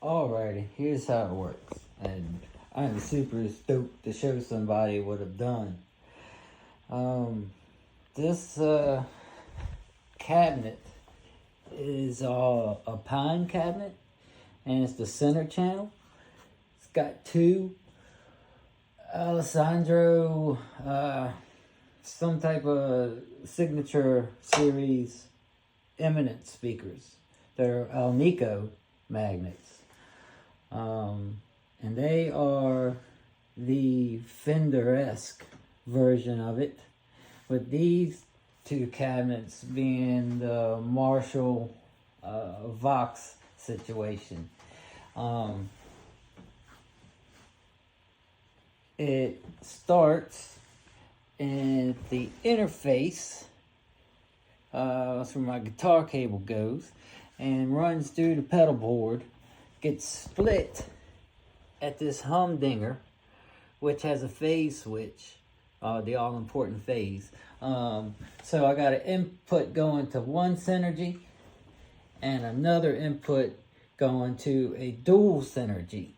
Alrighty, here's how it works. And I'm super stoked to show somebody what I've done. This cabinet is a pine cabinet, and it's the center channel. It's got two Alessandro, some type of signature series eminent speakers. They're Alnico magnets. And they are the Fender-esque version of it, with these two cabinets being the Marshall Vox situation. It starts in the interface, that's where my guitar cable goes, and runs through the pedal board, gets split at this humdinger, which has a phase switch, the all-important phase. So I got an input going to one Synergy and another input going to a dual Synergy.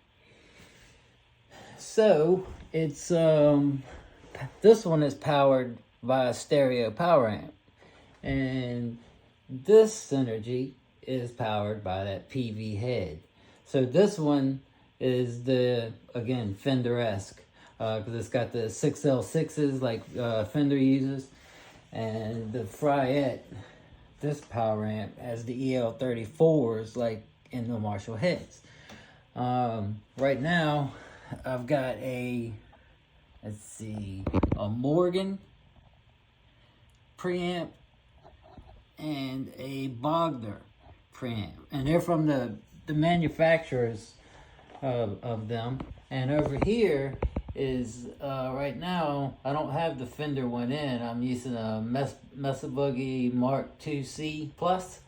So it's this one is powered by a stereo power amp, and this Synergy is powered by that PV head. So this one is the, again, Fender-esque, because it's got the 6L6s like Fender uses, and the Fryette, this power amp, has the EL34s like in the Marshall heads. Right now, I've got a Morgan preamp and a Bogner preamp, and they're from the manufacturers of them. And over here is right now I don't have the Fender one in. I'm using a Mesa Boogie Mark 2C Plus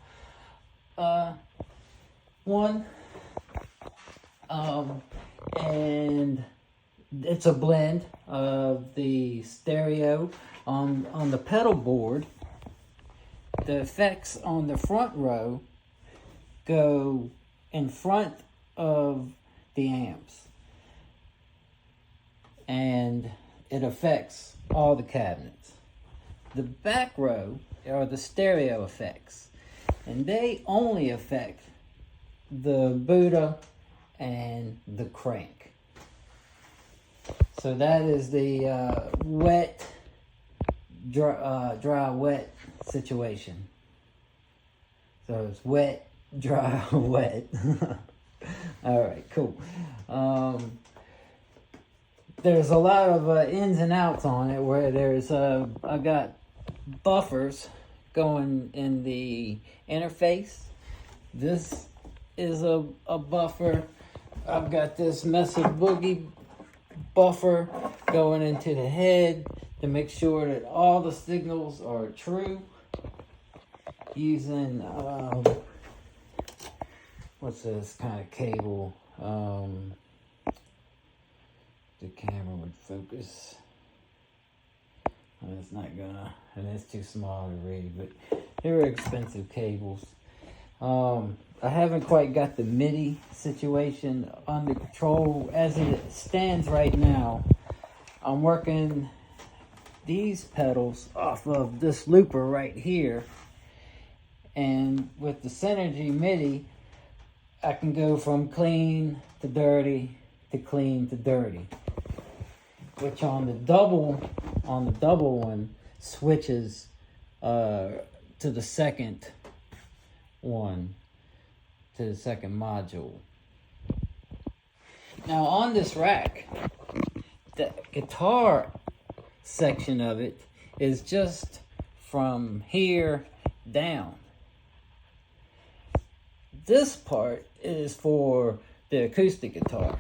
one, and it's a blend of the stereo on the pedal board. The effects on the front row go in front of the amps, and it affects all the cabinets. The back row are the stereo effects, and they only affect the Buddha and the crank. So that is the wet, dry, wet situation. So it's wet, dry, wet. All right, cool. There's a lot of ins and outs on it, where there's I got buffers going in the interface. This is a buffer. I've got this Mesa Boogie buffer going into the head to make sure that all the signals are true, using what's this kind of cable? The camera would focus. It's not gonna, and it's too small to read, but they're expensive cables. I haven't quite got the MIDI situation under control. As it stands right now, I'm working these pedals off of this looper right here, and with the Synergy MIDI, I can go from clean to dirty to clean to dirty, which on the double one switches to the second one, to the second module. Now on this rack, the guitar section of it is just from here down. This part is for the acoustic guitar,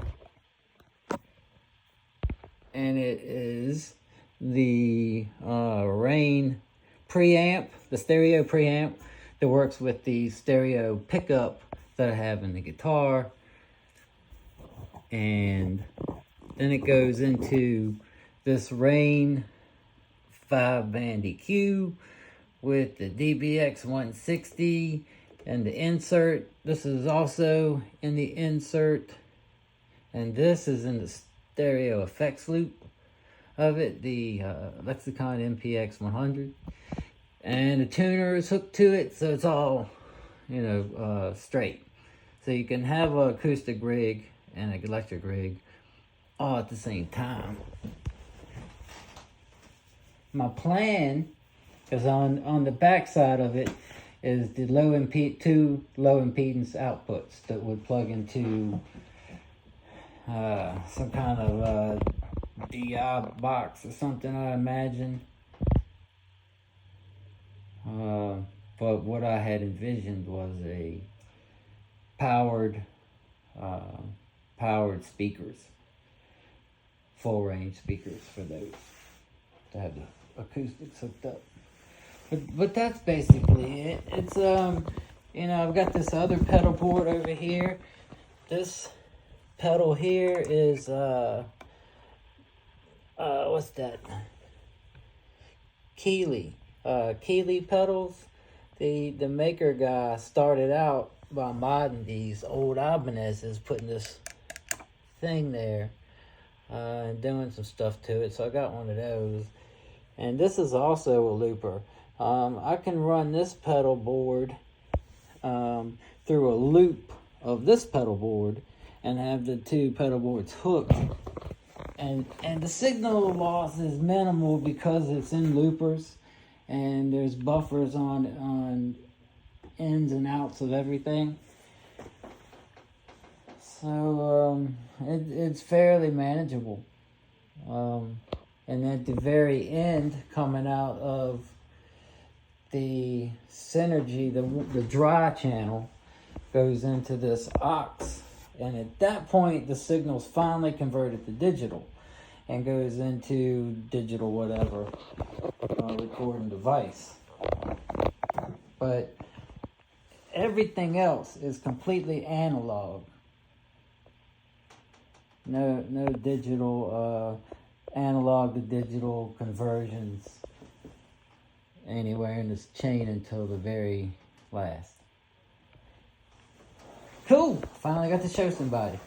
and it is the Rane preamp, the stereo preamp that works with the stereo pickup that I have in the guitar. And then it goes into this Rane 5-band EQ with the DBX 160 and the insert this is also in the insert, and this is in the stereo effects loop of it, the Lexicon MPX 100. And the tuner is hooked to it, so it's all, you know, straight. So you can have an acoustic rig and an electric rig all at the same time. My plan is on the back side of it is the two low impedance outputs that would plug into some kind of DI box or something, I imagine. But what I had envisioned was a powered speakers, full range speakers for those to have the acoustics hooked up. But that's basically it. It's you know, I've got this other pedal board over here. This pedal here is what's that? Keeley pedals. The maker guy started out by modding these old Ibanez's, putting this thing there and doing some stuff to it. So I got one of those. And this is also a looper. I can run this pedal board through a loop of this pedal board and have the two pedal boards hooked. And the signal loss is minimal because it's in loopers and there's buffers on ins and outs of everything. So it's fairly manageable. And at the very end, coming out of the Synergy, the dry channel goes into this aux, and at that point the signal's finally converted to digital and goes into digital whatever recording device. But everything else is completely analog. No digital analog to digital conversions anywhere in this chain until the very last. Cool! Finally got to show somebody.